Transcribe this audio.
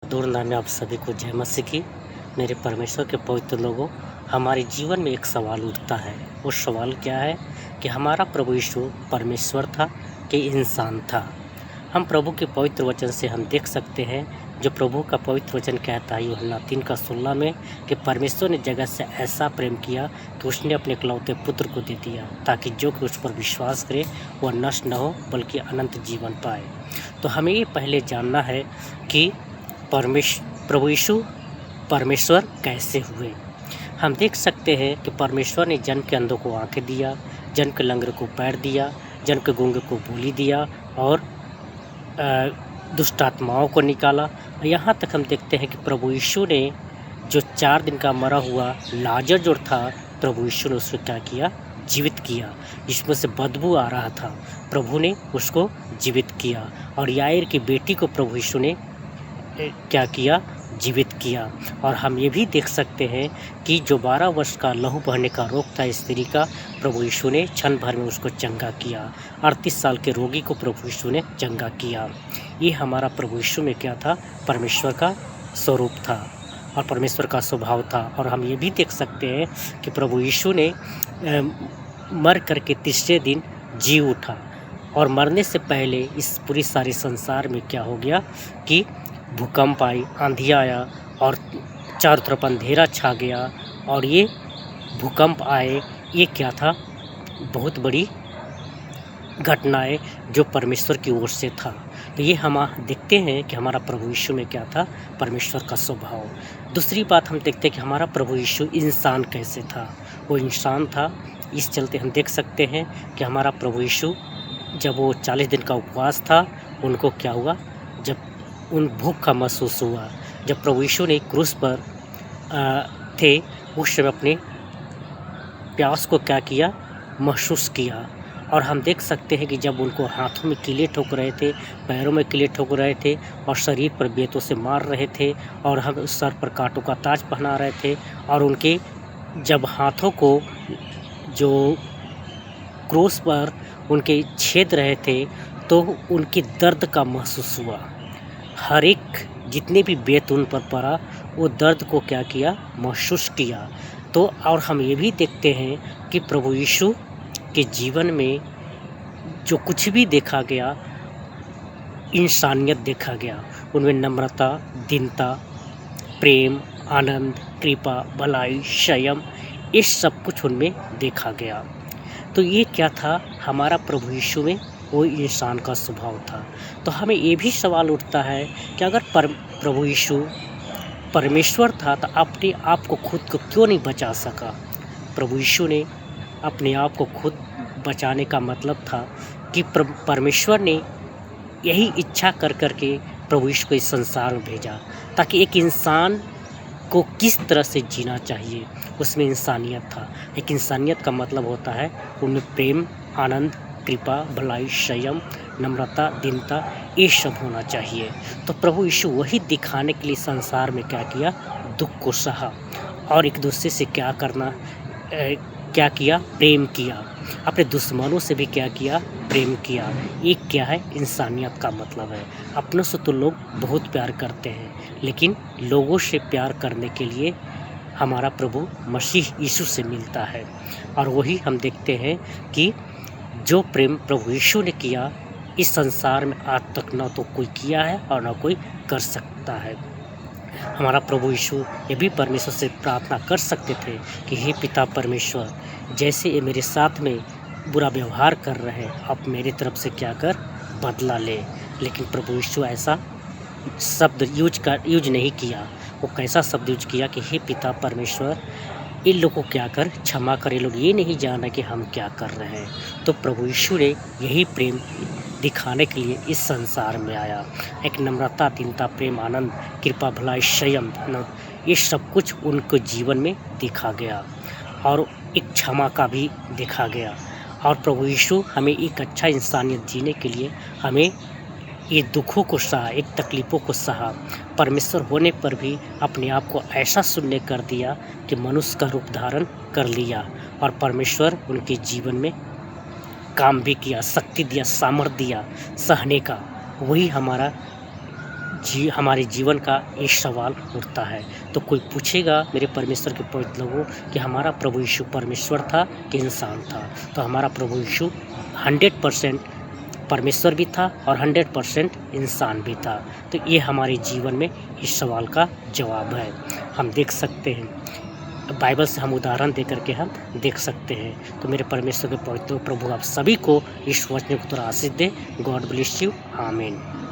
दूर नाम में आप सभी को जय मसीह की। मेरे परमेश्वर के पवित्र लोगों, हमारे जीवन में एक सवाल उठता है। वो सवाल क्या है कि हमारा प्रभु यीशु परमेश्वर था कि इंसान था। हम प्रभु के पवित्र वचन से हम देख सकते हैं, जो प्रभु का पवित्र वचन कहता है यूहन्ना 3:16 में कि परमेश्वर ने जगत से ऐसा प्रेम किया कि उसने अपने इकलौते पुत्र को दे दिया, ताकि जो कि उस पर विश्वास करे वह नष्ट न हो बल्कि अनंत जीवन पाए। तो हमें ये पहले जानना है कि प्रभु यीशु परमेश्वर कैसे हुए। हम देख सकते हैं कि परमेश्वर ने जन्म के अंधों को आंखें दिया, जन्म के लंगड़े को पैर दिया, जन्म के गूंगे को बोली दिया और दुष्ट आत्माओं को निकाला। यहाँ तक हम देखते हैं कि प्रभु यीशु ने जो 4 दिन का मरा हुआ लाजर जो था, प्रभु यीशु ने उसको क्या किया, जीवित किया। जिसमें से बदबू आ रहा था, प्रभु ने उसको जीवित किया। और याईर की बेटी को प्रभु यीशु ने क्या किया, जीवित किया। और हम ये भी देख सकते हैं कि जो 12 वर्ष का लहू बहने का रोग था स्त्री का, प्रभु यीशु ने क्षण भर में उसको चंगा किया। 38 साल के रोगी को प्रभु यीशु ने चंगा किया। ये हमारा प्रभु यीशु में क्या था, परमेश्वर का स्वरूप था और परमेश्वर का स्वभाव था। और हम ये भी देख सकते हैं कि प्रभु यीशु ने मर करके तीसरे दिन जी उठा। और मरने से पहले इस पूरी सारे संसार में क्या हो गया कि भूकंप आई, आंधी आया और चारों तरफ अंधेरा छा गया। और ये भूकंप आए, ये क्या था, बहुत बड़ी घटनाएं जो परमेश्वर की ओर से था। तो ये हम देखते हैं कि हमारा प्रभु यीशु में क्या था, परमेश्वर का स्वभाव। दूसरी बात हम देखते हैं कि हमारा प्रभु यीशु इंसान कैसे था। वो इंसान था, इस चलते हम देख सकते हैं कि हमारा प्रभु यीशु जब वो 40 दिन का उपवास था, उनको क्या हुआ, जब उन भूख का महसूस हुआ, जब प्रभु यीशु ने क्रूस पर थे, उस समय अपने प्यास को क्या किया, महसूस किया। और हम देख सकते हैं कि जब उनको हाथों में कीले ठोक रहे थे, पैरों में कीले ठोक रहे थे और शरीर पर बेतों से मार रहे थे और हम सर पर कांटों का ताज पहना रहे थे, और उनके जब हाथों को जो क्रूस पर उनके छेद रहे थे, तो उनकी दर्द का महसूस हुआ। हर एक जितने भी बेत उन पर पड़ा, वो दर्द को क्या किया, महसूस किया। तो और हम ये भी देखते हैं कि प्रभु यीशु के जीवन में जो कुछ भी देखा गया, इंसानियत देखा गया। उनमें नम्रता, दीनता, प्रेम, आनंद, कृपा, भलाई, संयम, ये सब कुछ उनमें देखा गया। तो ये क्या था, हमारा प्रभु यीशु में वो इंसान का स्वभाव था। तो हमें ये भी सवाल उठता है कि अगर प्रभु यीशु परमेश्वर था, तो अपने आप को खुद को क्यों नहीं बचा सका। प्रभु यीशु ने अपने आप को खुद बचाने का मतलब था कि परमेश्वर ने यही इच्छा कर के प्रभु यीशु को इस संसार में भेजा, ताकि एक इंसान को किस तरह से जीना चाहिए, उसमें इंसानियत था। एक इंसानियत का मतलब होता है उनमें प्रेम, आनंद, कृपा, भलाई, संयम, नम्रता, दीनता, ये सब होना चाहिए। तो प्रभु यीशु वही दिखाने के लिए संसार में क्या किया, दुख को सहा और एक दूसरे से क्या करना, क्या किया, प्रेम किया। अपने दुश्मनों से भी क्या किया, प्रेम किया। एक क्या है, इंसानियत का मतलब है। अपनों से तो लोग बहुत प्यार करते हैं, लेकिन लोगों से प्यार करने के लिए हमारा प्रभु मसीह यीशु से मिलता है। और वही हम देखते हैं कि जो प्रेम प्रभु यीशु ने किया, इस संसार में आज तक ना तो कोई किया है और ना कोई कर सकता है। हमारा प्रभु यीशु ये भी परमेश्वर से प्रार्थना कर सकते थे कि हे पिता परमेश्वर, जैसे ये मेरे साथ में बुरा व्यवहार कर रहे हैं, आप मेरी तरफ से क्या कर, बदला ले। लेकिन प्रभु यीशु ऐसा शब्द यूज नहीं किया। वो कैसा शब्द यूज किया कि हे पिता परमेश्वर, इन लोगों को क्या कर, क्षमा कर, ये लोग ये नहीं जाना कि हम क्या कर रहे हैं। तो प्रभु यीशु ने यही प्रेम दिखाने के लिए इस संसार में आया। एक नम्रता, दीनता, प्रेम, आनंद, कृपा, भलाई, संयम, ये सब कुछ उनके जीवन में देखा गया और एक क्षमा का भी देखा गया। और प्रभु यीशु हमें एक अच्छा इंसानियत जीने के लिए हमें ये दुखों को सहा, एक तकलीफ़ों को सहा। परमेश्वर होने पर भी अपने आप को ऐसा शून्य कर दिया कि मनुष्य का रूप धारण कर लिया। और परमेश्वर उनके जीवन में काम भी किया, शक्ति दिया, सामर्थ्य दिया सहने का। वही हमारा हमारे जीवन का एक सवाल उठता है। तो कोई पूछेगा मेरे परमेश्वर के पवित्र लोगों कि हमारा प्रभु यीशु परमेश्वर था कि इंसान था? तो हमारा प्रभु यीशु 100% परमेश्वर भी था और 100% इंसान भी था। तो ये हमारे जीवन में इस सवाल का जवाब है। हम देख सकते हैं, बाइबल से हम उदाहरण दे करके हम देख सकते हैं। तो मेरे परमेश्वर के पवित्र प्रभु आप सभी को इस वचन को थोड़ा आशीष दे। God bless you. आमीन।